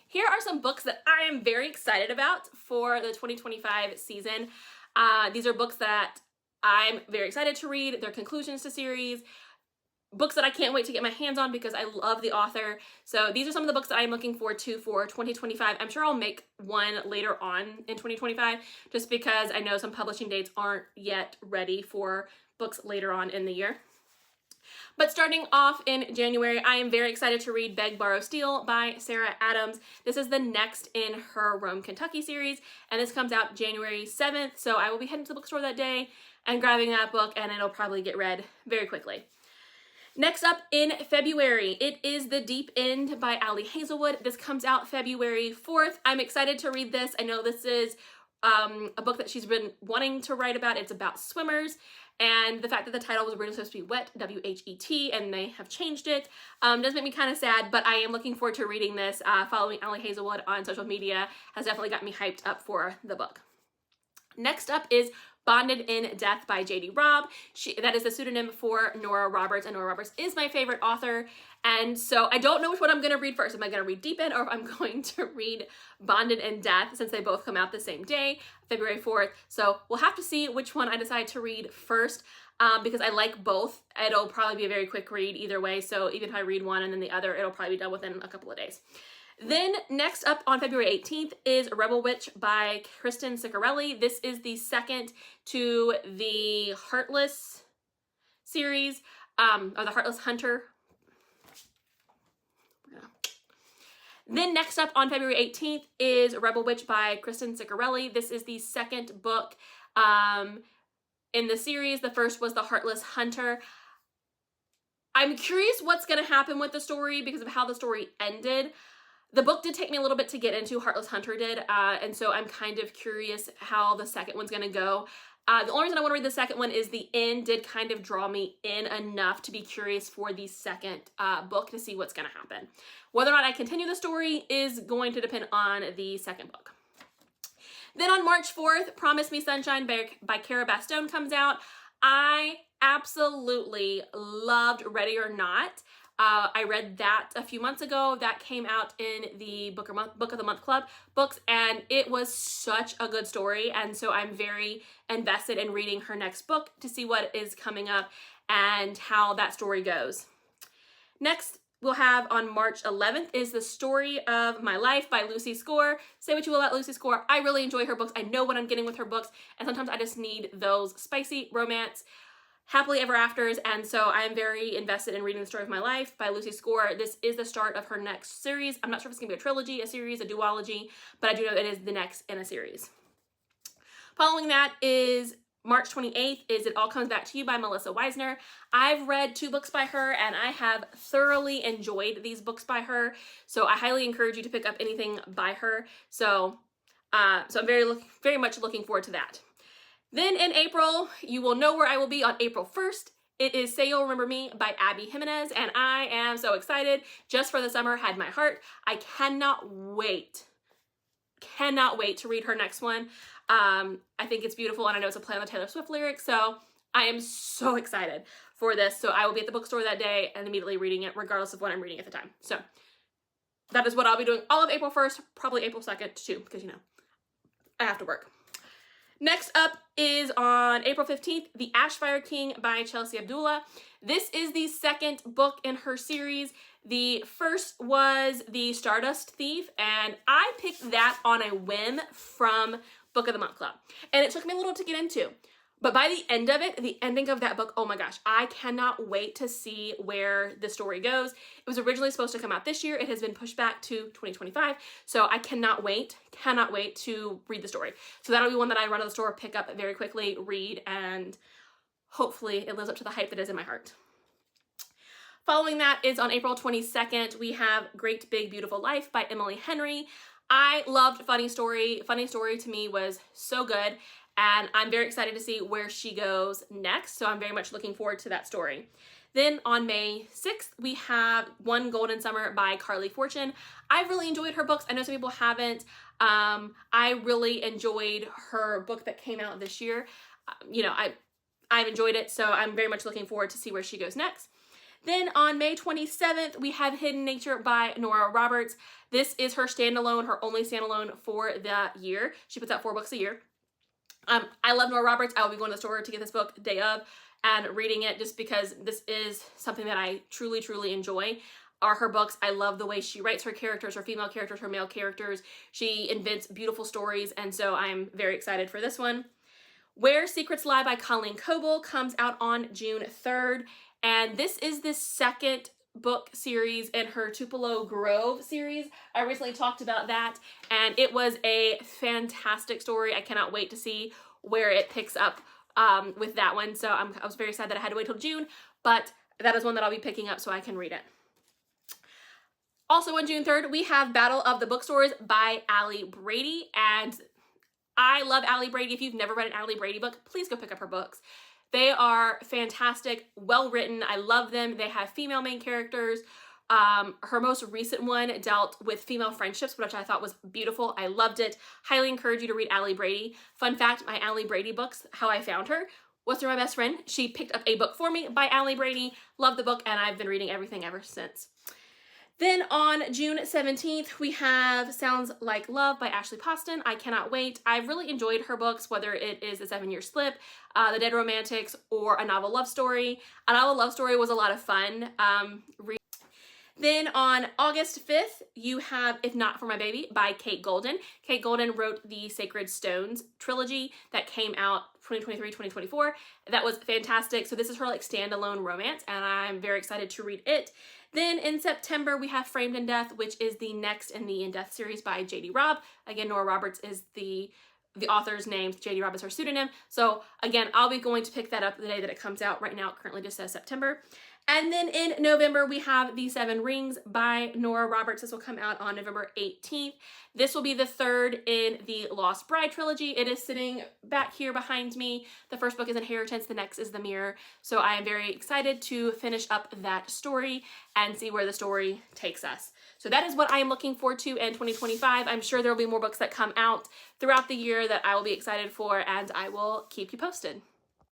Here are some books that I am very excited about for the 2025 season. These are books that I'm very excited to read. They're conclusions to series, books that I can't wait to get my hands on because I love the author. So these are some of the books that I'm looking forward to for 2025. I'm sure I'll make one later on in 2025 just because I know some publishing dates aren't yet ready for books later on in the year. But starting off in January, I am very excited to read Beg, Borrow, Steal by Sarah Adams. This is the next in her Rome, Kentucky series, and this comes out January 7th, so I will be heading to the bookstore that day and grabbing that book, and it'll probably get read very quickly. Next up in February, it is The Deep End by Ali Hazelwood. This comes out February 4th. I'm excited to read this. I know this is a book that she's been wanting to write about. It's about swimmers, and the fact that the title was originally supposed to be Wet, W-H-E-T, and they have changed it does make me kind of sad, but I am looking forward to reading this. Following Ali Hazelwood on social media has definitely got me hyped up for the book. Next up is Bonded in Death by J.D. Robb. That is the pseudonym for Nora Roberts, and Nora Roberts is my favorite author, and so I don't know which one I'm going to read first. Am I going to read Deep End, or if I'm going to read Bonded in Death, since they both come out the same day, February 4th. So we'll have to see which one I decide to read first, because I like both. It'll probably be a very quick read either way, so even if I read one and then the other, it'll probably be done within a couple of days. Then next up on February 18th is Rebel Witch by Kristen Ciccarelli. This is the second to the Heartless series, or the Heartless Hunter. Then next up on February 18th is Rebel Witch by Kristen Ciccarelli. This is the second book in the series. The first was The Heartless Hunter. I'm curious what's going to happen with the story because of how the story ended. The book did take me a little bit to get into, Heartless Hunter did, and so I'm kind of curious how the second one's going to go. The only reason I want to read the second one is the end did kind of draw me in enough to be curious for the second book to see what's going to happen. Whether or not I continue the story is going to depend on the second book. Then on March 4th, Promise Me Sunshine by Cara Bastone comes out. I absolutely loved Ready or Not. I read that a few months ago. That came out in the Book of the Month Club books, and it was such a good story, and so I'm very invested in reading her next book to see what is coming up and how that story goes. Next, we'll have on March 11th is The Story of My Life by Lucy Score. Say what you will about Lucy Score. I really enjoy her books. I know what I'm getting with her books, and sometimes I just need those spicy romance happily ever afters, and so I'm very invested in reading The Story of My Life by Lucy Score. This is the start of her next series. I'm not sure if it's going to be a trilogy, a series, a duology, but I do know it is the next in a series. Following that is March 28th is It All Comes Back to You by Melissa Weisner. I've read 2 books by her, and I have thoroughly enjoyed these books by her, so I highly encourage you to pick up anything by her. So I'm very much looking forward to that. Then in April, you will know where I will be on April 1st. It is Say You'll Remember Me by Abby Jimenez, and I am so excited. Just for the Summer Had My Heart. I cannot wait to read her next one. I think it's beautiful, and I know it's a play on the Taylor Swift lyrics, so I am so excited for this. So I will be at the bookstore that day and immediately reading it, regardless of what I'm reading at the time. So that is what I'll be doing all of April 1st, probably April 2nd too, because, you know, I have to work. Next up is on April 15th, The Ashfire King by Chelsea Abdullah. This is the second book in her series. The first was The Stardust Thief, and I picked that on a whim from Book of the Month Club. And it took me a little to get into. But by the end of it, the ending of that book, oh my gosh, I cannot wait to see where the story goes. It was originally supposed to come out this year. It has been pushed back to 2025. So I cannot wait to read the story. So that'll be one that I run to the store, pick up very quickly, read, and hopefully it lives up to the hype that is in my heart. Following that is on April 22nd, we have Great Big Beautiful Life by Emily Henry. I loved Funny Story. Funny Story to me was so good, and I'm very excited to see where she goes next, so I'm very much looking forward to that story. Then on May 6th, we have One Golden Summer by Carly Fortune. I've really enjoyed her books. I know some people haven't. I really enjoyed her book that came out this year. I've enjoyed it, so I'm very much looking forward to see where she goes next. Then on May 27th, we have Hidden Nature by Nora Roberts. This is her standalone, her only standalone for the year. She puts out 4 books a year. I love Nora Roberts. I will be going to the store to get this book day of and reading it just because this is something that I truly, truly enjoy. Are her books. I love the way she writes her characters, her female characters, her male characters. She invents beautiful stories, and so I'm very excited for this one. Where Secrets Lie by Colleen Coble comes out on June 3rd, and this is the second book series in her Tupelo Grove series. I recently talked about that, and it was a fantastic story. I cannot wait to see where it picks up with that one. So I was very sad that I had to wait till June, but that is one that I'll be picking up so I can read it. Also on June 3rd, we have Battle of the Bookstores by Allie Brady, and I love Allie Brady. If you've never read an Allie Brady book, please go pick up her books. They are fantastic, well written. I love them. They have female main characters. Her most recent one dealt with female friendships, which I thought was beautiful. I loved it. Highly encourage you to read Allie Brady. Fun fact, my Allie Brady books, how I found her was through my best friend. She picked up a book for me by Allie Brady. Loved the book, and I've been reading everything ever since. Then on June 17th, we have Sounds Like Love by Ashley Poston. I cannot wait. I've really enjoyed her books, whether it is A 7-Year Slip, The Dead Romantics, or A Novel Love Story. A Novel Love Story was a lot of fun. Then on August 5th, you have If Not For My Baby by Kate Golden. Kate Golden wrote the Sacred Stones trilogy that came out 2023-2024. That was fantastic. So this is her like standalone romance, and I'm very excited to read it. Then in September, we have Framed in Death, which is the next in the In Death series by J.D. Robb. Again, Nora Roberts is the author's name. J.D. Robb is her pseudonym. So again, I'll be going to pick that up the day that it comes out. Right now, it currently just says September. And then in November, we have The Seven Rings by Nora Roberts. This will come out on November 18th. This will be the third in the Lost Bride trilogy. It is sitting back here behind me. The first book is Inheritance, the next is The Mirror. So I am very excited to finish up that story and see where the story takes us. So that is what I am looking forward to in 2025. I'm sure there will be more books that come out throughout the year that I will be excited for, and I will keep you posted.